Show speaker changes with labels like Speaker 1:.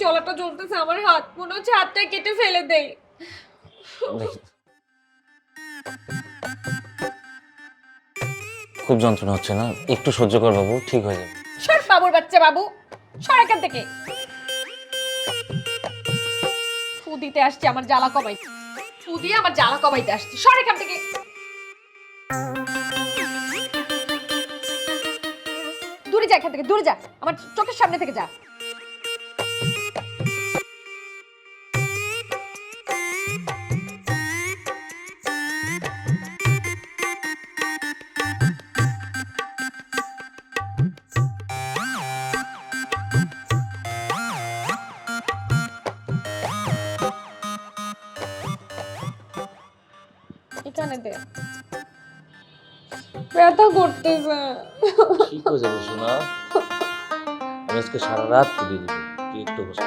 Speaker 1: চলাটা চলতেছে, আমার হাত মনে হচ্ছে হাতটা কেটে ফেলে দেই।
Speaker 2: খুব যন্ত্রণা হচ্ছে না, একটু সহ্য কর বাবু, ঠিক হয়ে যাবে।
Speaker 1: সর বাবুর বাচ্চা বাবু, সর এখান থেকে। ফু দিতে আসছে আমার জ্বালা কমাইতে, ফু দিয়ে আমার জ্বালা কমাইতে আসছে, সর এখান থেকে। দূরে যা এখান থেকে, দূরে যা, আমার চোখের সামনে থেকে যা। এখানে দে, ব্যথা করতেছে।
Speaker 2: ঠিক হয়ে যাবে সোনা, আমি আজকে সারা রাত শুধু দিব, তুই একটু বসে